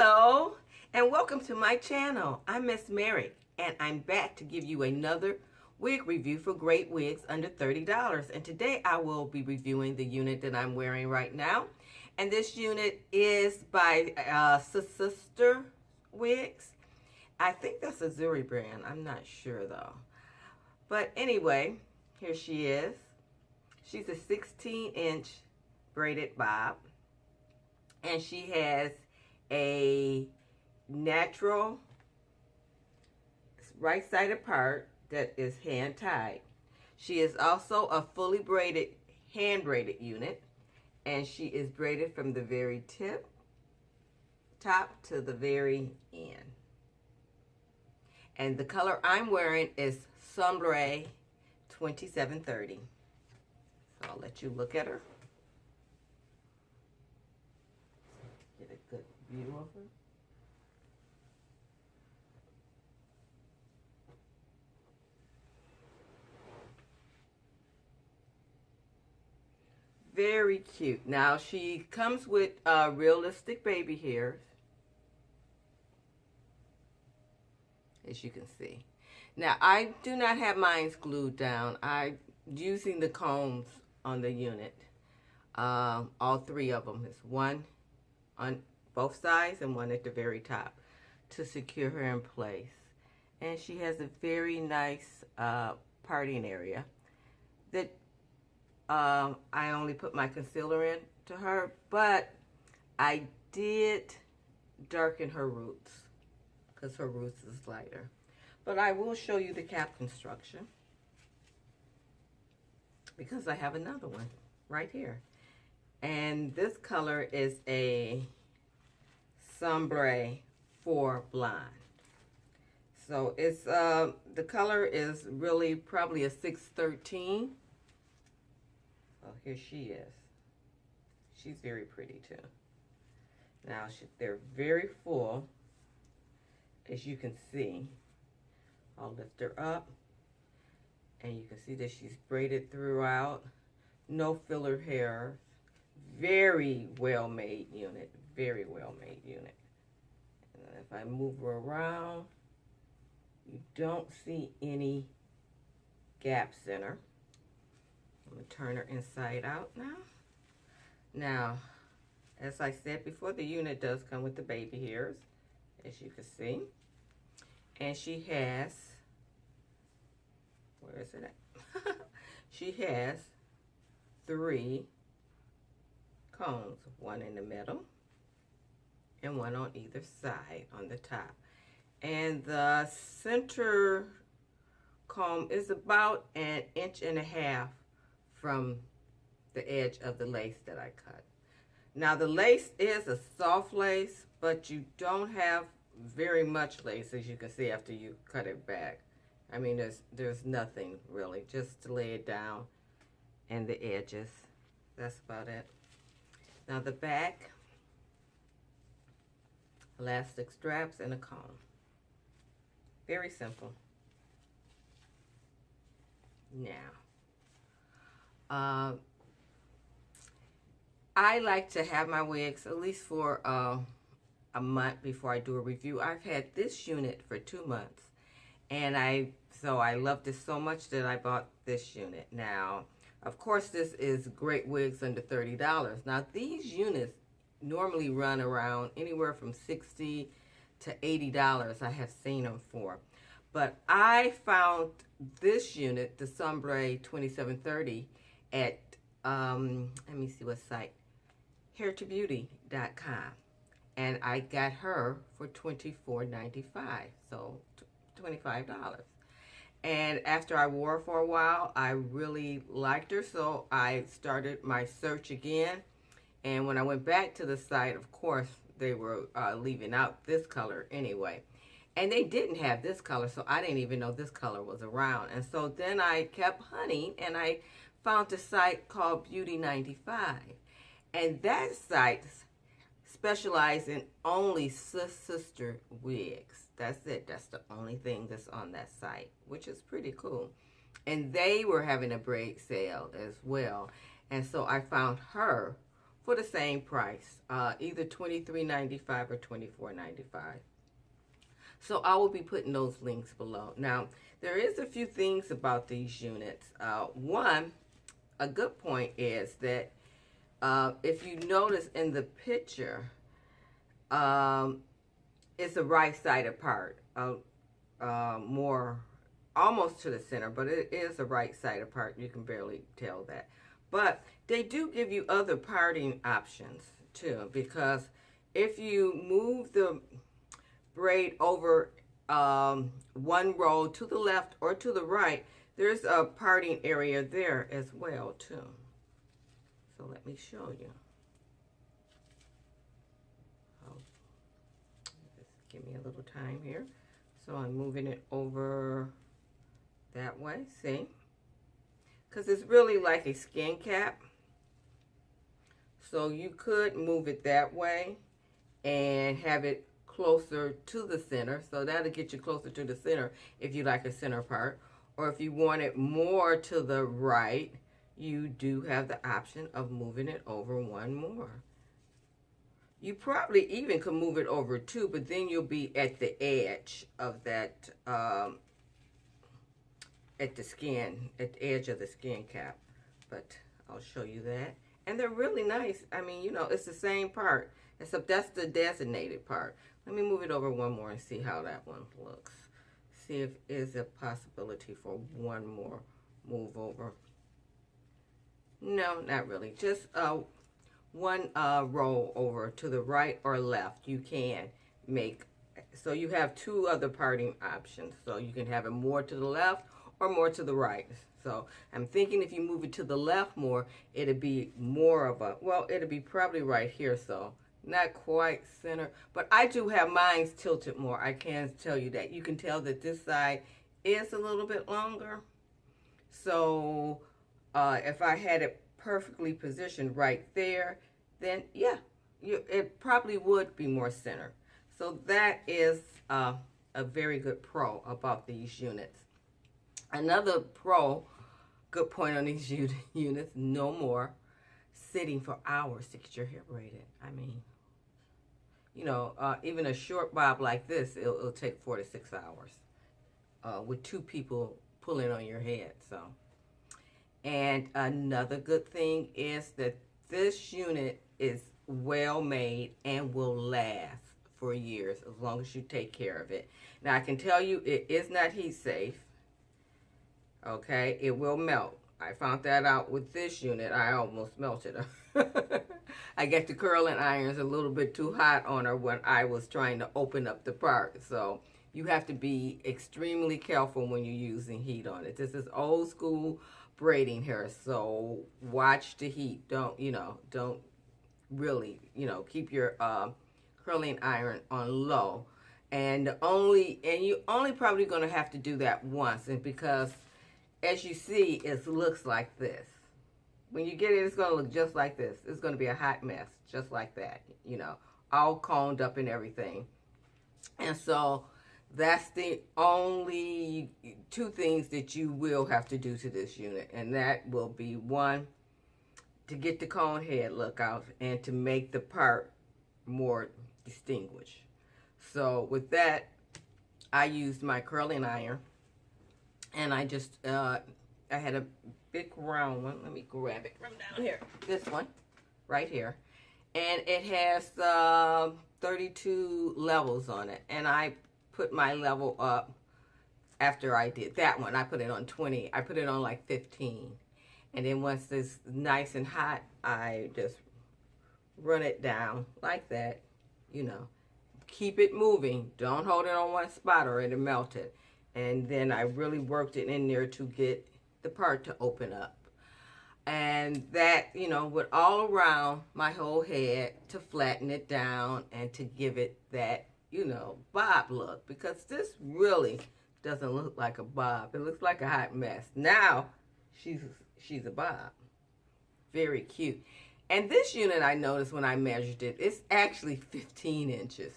Hello and welcome to my channel. I'm Miss Mary and I'm back to give you another wig review for great wigs under $30. And today I will be reviewing the unit that I'm wearing right now. And this unit is by Sister Wigs. I think that's a Zury brand. I'm not sure though. But anyway, here she is. She's a 16-inch braided bob. And she has a natural right-sided part that is hand-tied. She is also a fully braided, hand-braided unit, and she is braided from the very top to the very end. And the color I'm wearing is Somber 2730. So I'll let you look at her. Get a good view of her. Very cute. Now she comes with realistic baby hairs, as you can see. Now I do not have mine glued down. I'm using the combs on the unit. All three of them. There's one on both sides and one at the very top to secure her in place. And she has a very nice parting area that I only put my concealer in to her, but I did darken her roots because her roots is lighter. But I will show you the cap construction because I have another one right here. And this color is a Somber 4 Blonde. So it's the color is really probably a 613. Oh, here she is. She's very pretty too. Now they're very full, as you can see. I'll lift her up, and you can see that she's braided throughout. No filler hairs. Very well made unit. Very well made unit. And if I move her around, you don't see any gaps in her. I'm going to turn her inside out now. Now, as I said before, the unit does come with the baby hairs, as you can see. And she has, where is it at? She has 3 combs, one in the middle and one on either side on the top. And the center comb is about 1.5 inches from the edge of the lace that I cut. Now the lace is a soft lace, but you don't have very much lace, as you can see after you cut it back. I mean, there's nothing really, just to lay it down and the edges. That's about it. Now the back, elastic straps and a comb. Very simple. Now, I like to have my wigs at least for a month before I do a review. I've had this unit for 2 months, and so I loved it so much that I bought this unit. Now, of course, this is great wigs under $30. Now, these units normally run around anywhere from $60 to $80. I have seen them for. But I found this unit, the Somber 2730, at, let me see what site, hairtobeauty.com. And I got her for $24.95, so $25. And after I wore her for a while, I really liked her, so I started my search again. And when I went back to the site, of course, they were leaving out this color anyway. And they didn't have this color, so I didn't even know this color was around. And so then I kept hunting, and I found a site called Beauty 95. And that site specializes in only sister wigs. That's it. That's the only thing that's on that site, which is pretty cool. And they were having a braid sale as well. And so I found her for the same price, either $23.95 or $24.95. So I will be putting those links below. Now, there is a few things about these units. One, a good point is that if you notice in the picture, it's a right-sided part, more almost to the center, but it is a right-sided part. You can barely tell that. But they do give you other parting options too, because if you move the braid over one row to the left or to the right, there's a parting area there as well too. So let me show you. Just give me a little time here. So I'm moving it over that way, see? Because it's really like a skin cap. So you could move it that way and have it closer to the center. So that'll get you closer to the center if you like a center part. Or if you want it more to the right, you do have the option of moving it over one more. You probably even could move it over two, but then you'll be at the edge of that, at the edge of the skin cap. But I'll show you that. And they're really nice. I mean, you know, it's the same part, except that's the designated part. Let me move it over one more and see how that one looks. See if there's a possibility for one more move over. No, not really. Just one roll over to the right or left. You can make, so you have two other parting options. So you can have it more to the left or more to the right. So I'm thinking if you move it to the left more, it'll be more of a, well, it'll be probably right here. So not quite center, but I do have mine tilted more. I can tell you that. You can tell that this side is a little bit longer. So if I had it perfectly positioned right there, then yeah, it probably would be more center. So that is a very good pro about these units. Another good point on these units, no more sitting for hours to get your hair braided. I mean, you know, even a short bob like this, it'll take 4 to 6 hours with two people pulling on your head. So, and another good thing is that this unit is well made and will last for years as long as you take care of it. Now, I can tell you it is not heat safe. Okay, it will melt. I found that out with this unit. I almost melted her. I got the curling irons a little bit too hot on her when I was trying to open up the part. So you have to be extremely careful when you're using heat on it. This is old school braiding hair, so watch the heat. Don't really, keep your curling iron on low. And you only probably going to have to do that once, and because as you see, it looks like this. When you get it, it's going to look just like this. It's going to be a hot mess, just like that, all combed up and everything. And so that's the only two things that you will have to do to this unit. And that will be, one, to get the cone head look out and to make the part more distinguished. So with that, I used my curling iron. And I just, I had a big round one. Let me grab it from down here. This one, right here. And it has 32 levels on it. And I put my level up after I did that one. I put it on 20. I put it on like 15. And then once it's nice and hot, I just run it down like that. Keep it moving. Don't hold it on one spot or it'll melt it. And then I really worked it in there to get the part to open up. And that, went all around my whole head to flatten it down and to give it that, bob look. Because this really doesn't look like a bob. It looks like a hot mess. Now, she's a bob. Very cute. And this unit, I noticed when I measured it, it's actually 15 inches.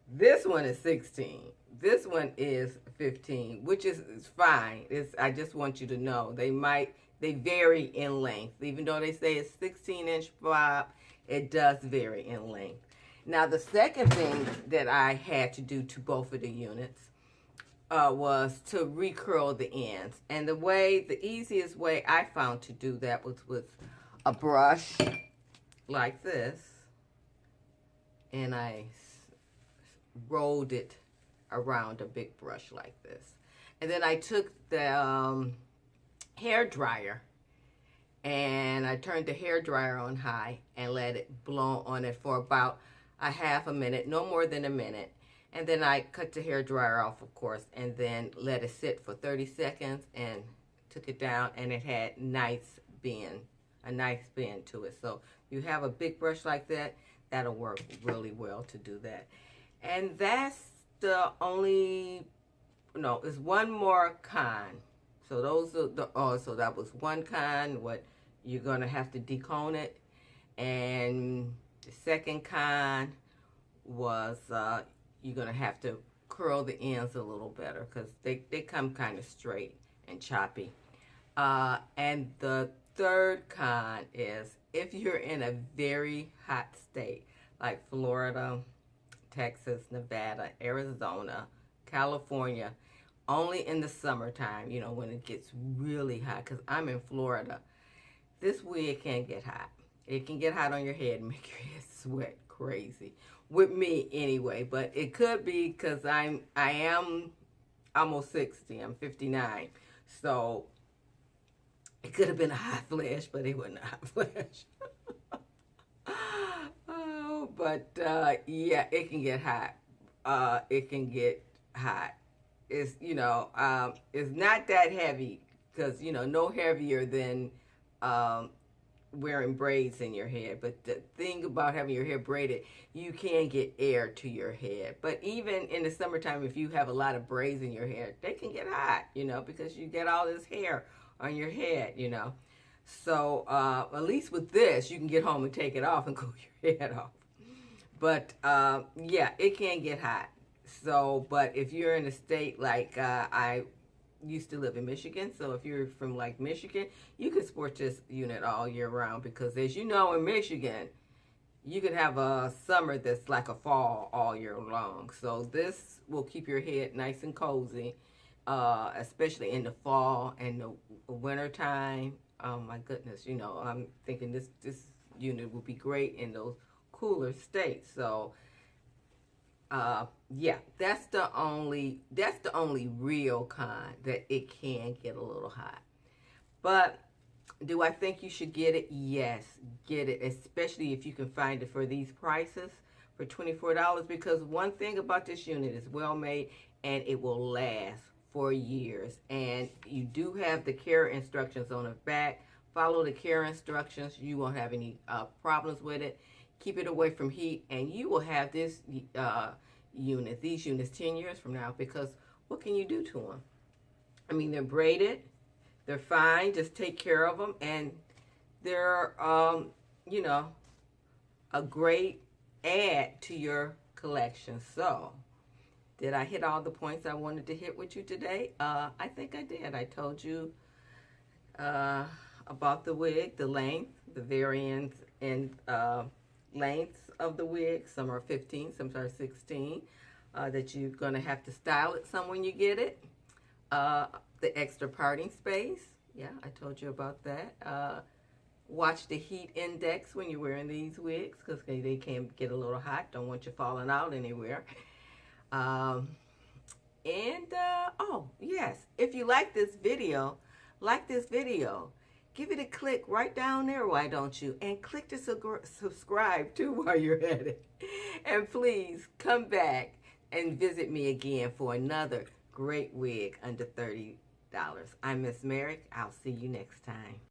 This one is 16. This one is 15, which is fine. I just want you to know they might They vary in length. Even though they say it's 16-inch bob, it does vary in length. Now, the second thing that I had to do to both of the units was to recurl the ends. And the easiest way I found to do that was with a brush like this. And I rolled it around a big brush like this. And then I took the hair dryer and I turned the hair dryer on high and let it blow on it for about a half a minute, no more than a minute. And then I cut the hair dryer off, of course, and then let it sit for 30 seconds and took it down, and it had a nice bend to it. So you have a big brush like that, that'll work really well to do that. And that's the only, no, it's one more kind. So those are the, oh, so that was one kind, what you're going to have to decone it. And the second kind was you're going to have to curl the ends a little better because they come kind of straight and choppy. And the third kind is if you're in a very hot state like Florida, Texas, Nevada, Arizona, California, only in the summertime, you know, when it gets really hot, because I'm in Florida, this wig can get hot. It can get hot on your head and make your head sweat crazy. With me anyway, but it could be because I am almost 60. I'm 59. So it could have been a hot flash, but it wasn't a hot flash. Oh, but yeah, it can get hot. It can get hot. It's, you know, it's not that heavy because, you know, no heavier than wearing braids in your hair. But the thing about having your hair braided, you can get air to your head. But even in the summertime, if you have a lot of braids in your hair, they can get hot, you know, because you get all this hair on your head, you know. So at least with this, you can get home and take it off and cool your head off. But yeah, it can get hot. So, but if you're in a state like I used to live in Michigan, so if you're from like Michigan, you can sport this unit all year round because as you know in Michigan, you can have a summer that's like a fall all year long. So this will keep your head nice and cozy, especially in the fall and the winter time. Oh my goodness, you know, I'm thinking this unit will be great in those cooler states. So yeah, that's the only real kind that it can get a little hot. But do I think you should get it? Yes, get it, especially if you can find it for these prices for $24, because one thing about this unit is well made and it will last for years. And you do have the care instructions on the back. Follow the care instructions. You won't have any problems with it. Keep it away from heat and you will have this these units 10 years from now, because what can you do to them? I mean, they're braided, they're fine, just take care of them, and they're, you know, a great add to your collection. So, did I hit all the points I wanted to hit with you today? I think I did. I told you about the wig, the length, the variance in lengths of the wig. Some are 15, some are 16. That you're going to have to style it some when you get it. The extra parting space. Yeah, I told you about that. Watch the heat index when you're wearing these wigs because they can get a little hot. Don't want you falling out anywhere. Oh, yes. If you like this video, give it a click right down there, why don't you? And click to subscribe too while you're at it. And please come back and visit me again for another great wig under $30. I'm Miss Merrick. I'll see you next time.